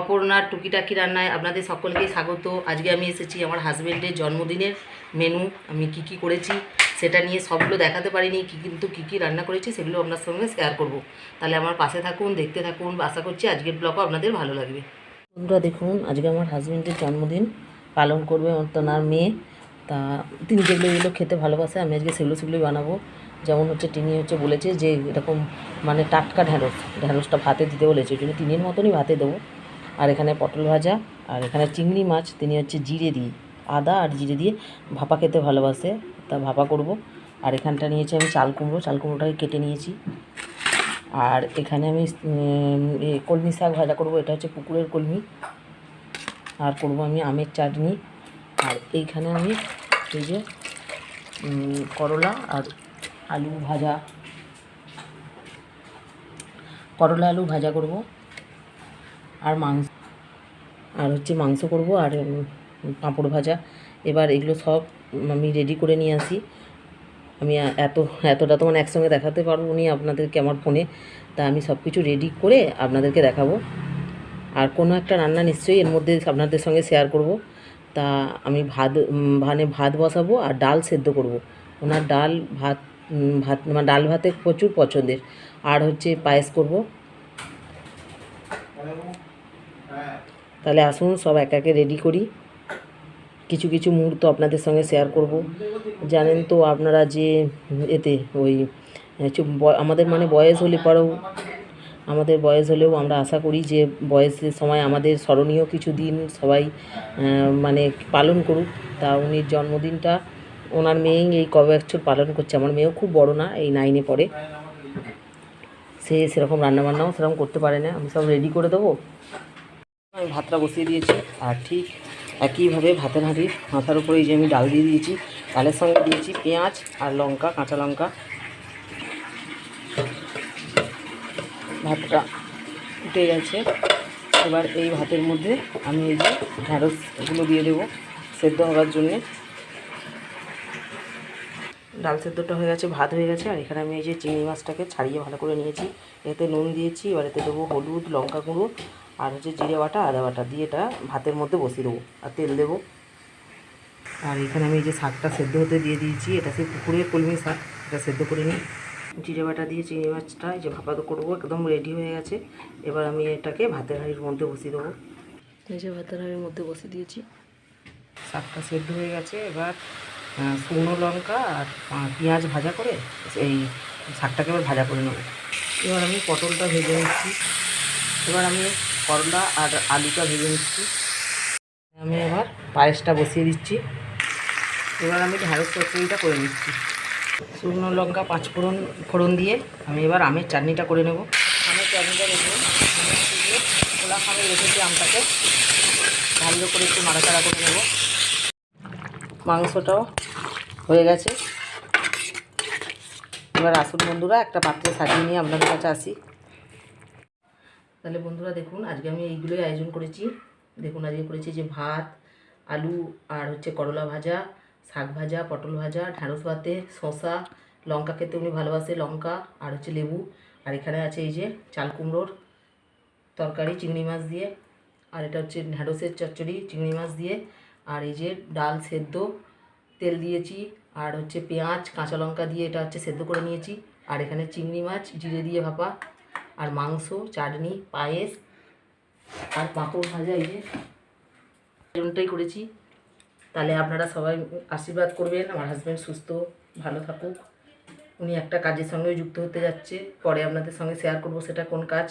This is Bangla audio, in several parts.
অপর্ণার টুকিটাকি রান্নায় আপনাদের সকলকেই স্বাগত। আজকে আমি এসেছি আমার হাজব্যান্ডের জন্মদিনের মেনু। আমি কি কি করেছি সেটা নিয়ে সবগুলো দেখাতে পারিনি, কিন্তু কি কি রান্না করেছি সেগুলো আপনার সঙ্গে শেয়ার করব। তাহলে আমার পাশে থাকুন, দেখতে থাকুন। আশা করছি আজকের ব্লগও আপনাদের ভালো লাগবে। বন্ধুরা দেখুন, আজকে আমার হাজব্যান্ডের জন্মদিন পালন করবে ওনার মেয়ে। তা তিনি যেগুলো খেতে ভালোবাসে আমি আজকে সেগুলোই বানাবো। যেমন হচ্ছে তিনি বলেছে যে এরকম মানে টাটকা ঢ্যাঁড়সটা ভাতে দিতে বলেছে, ওই জন্য তিনের মতনই ভাতে দেবো। আর এখানে পটল ভাজা, আর এখানে চিংড়ি মাছ তিনি জিরে দিয়ে, আদা আর জিরে দিয়ে ভাপা খেতে ভালোবাসে, তা ভাপা করব। আর এখানটা নিয়েছি আমি চাল কুমড়োটাকে কেটে নিয়েছি। আর এখানে আমি কলমি শাক ভাজা করব, এটা হচ্ছে পুকুরের কলমি। আর করব আমি আমের চাটনি। আর এইখানে আমি এই যে করলা আর আলু ভাজা, করলা আলু ভাজা করব। আর মাংস করব, আর পাঁপড় ভাজা। এবার এগুলো সব আমি রেডি করে নিয়ে আসি। আমি এতটা তো মানে একসঙ্গে দেখাতে পারবো নি আপনাদেরকে আমার ফোনে, তা আমি সব কিছু রেডি করে আপনাদেরকে দেখাবো। আর একটা রান্না নিশ্চয়ই এর মধ্যে আপনাদের সঙ্গে শেয়ার করব। তা আমি ভাত বসাবো আর ডাল সেদ্ধ করব। ওনার ডাল ভাতে প্রচুর পছন্দের। আর পায়েস করব। তাহলে আসুন সব একে রেডি করি। কিছু মুহূর্ত আপনাদের সঙ্গে শেয়ার করব। জানেন তো আপনারা যে এতে আমাদের মানে বয়স হলেও আমরা আশা করি যে বয়সের সময় আমাদের স্মরণীয় কিছু দিন সবাই মানে পালন করুক। তা উনির জন্মদিনটা ওনার মেয়েই এই কবে বছর পালন করছে। আমার মেয়েও খুব বড় না, এই 9-এ পড়ে। সে সেরকম রান্নাবান্নাও সেরকম করতে পারে না। আমি সব রেডি করে দেবো। আমি ভাতটা বসিয়ে দিয়েছি, আর ঠিক একইভাবে ভাতের হাঁড়ির মাথার উপরে এই যে আমি ডাল দিয়ে দিয়েছি। ডালের সঙ্গে দিয়েছি পেঁয়াজ আর লঙ্কা, কাঁচা লঙ্কা। ভাতটা উঠে গেছে। এবার এই ভাতের মধ্যে আমি এই যে ঢ্যাঁড়সগুলো দিয়ে দেবো সেদ্ধ হওয়ার জন্যে। ডাল সেদ্ধটা হয়ে গেছে, ভাত হয়ে গেছে। আর এখানে আমি এই যে চিংড়ি মাছটাকে ছাড়িয়ে ভালো করে নিয়েছি। এতে নুন দিয়েছি। এবার এতে দেবো হলুদ, লঙ্কা গুঁড়ো আর জিরে বাটা, আদা বাটা দিয়ে এটা ভাতের মধ্যে বসিয়ে দেবো। আর তেল দেবো। আর এখানে আমি এই যে শাকটা সেদ্ধ হতে দিয়ে দিয়েছি। এটা সেই পুকুরের কলমি শাক, এটা সেদ্ধ করে নিই। জিরে বাটা দিয়ে চিংড়ি মাছটা এই যে ভাপা করবো, একদম রেডি হয়ে গেছে। এবার আমি এটাকে ভাতের হাঁড়ির মধ্যে বসিয়ে দেবো। এই যে ভাতের হাঁড়ির মধ্যে বসিয়ে দিয়েছি। শাকটা সেদ্ধ হয়ে গেছে। এবার শুকনো লঙ্কা আর পেঁয়াজ ভাজা করে এই শাকটাকে এবার ভাজা করে নেব। এবার আমি পটলটা ভেজে নিচ্ছি। এবার আমি করলা আর আলুটা ভেজে নিচ্ছি। আমি এবার পায়েসটা বসিয়ে দিচ্ছি। এবার আমি ঢ্যাঁড়স চচ্চড়িটা করে নিচ্ছি। শুকনো লঙ্কা 5 ফোড়ন দিয়ে আমি এবার আমের চাটনিটা করে নেব। আমের চাটনিটা রেখে খোলা খামে রেখেছি আমটাকে ভালো করে একটু নাড়াচাড়া করে নেব। মাংসটাও হয়ে গেছে। এবার আসুন বন্ধুরা, একটা পাত্রে সাজিয়ে নিয়ে আপনাদের কাছে আসি। তাহলে বন্ধুরা দেখুন, আজকে আমি এইগুলোই আয়োজন করেছি। দেখুন আজকে করেছি যে ভাত, আলু আর করলা ভাজা, শাক ভাজা, পটল ভাজা, ঢ্যাঁড়স ভাতে শসা, লঙ্কা খেতে উনি ভালোবাসে, লঙ্কা আর লেবু। আর এখানে আছে এই যে চাল কুমড়োর তরকারি চিংড়ি মাছ দিয়ে। আর এটা ঢ্যাঁড়সের চচ্চড়ি চিংড়ি মাছ দিয়ে। আর এই যে ডাল সেদ্ধ, তেল দিয়েছি। আর পেঁয়াজ কাঁচা লঙ্কা দিয়ে এটা সেদ্ধ করে নিয়েছি। আর এখানে চিংড়ি মাছ জিরে দিয়ে ভাপা, আর মাংস, চাটনি, পায়েস আর পাঁপড় ভাজা। এই যে আয়োজনটাই করেছি। তাহলে আপনারা সবাই আশীর্বাদ করবেন আমার হাজব্যান্ড সুস্থ ভালো থাকুক। উনি একটা কাজের সঙ্গেও যুক্ত হতে যাচ্ছে, পরে আপনাদের সঙ্গে শেয়ার করব সেটা কোন কাজ।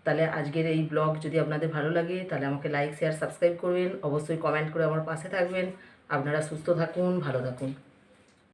তাহলে আজকের এই ব্লগ যদি আপনাদের ভালো লাগে তাহলে আমাকে লাইক, শেয়ার, সাবস্ক্রাইব করবেন। অবশ্যই কমেন্ট করে আমার পাশে থাকবেন। আপনারা সুস্থ থাকুন, ভালো থাকুন।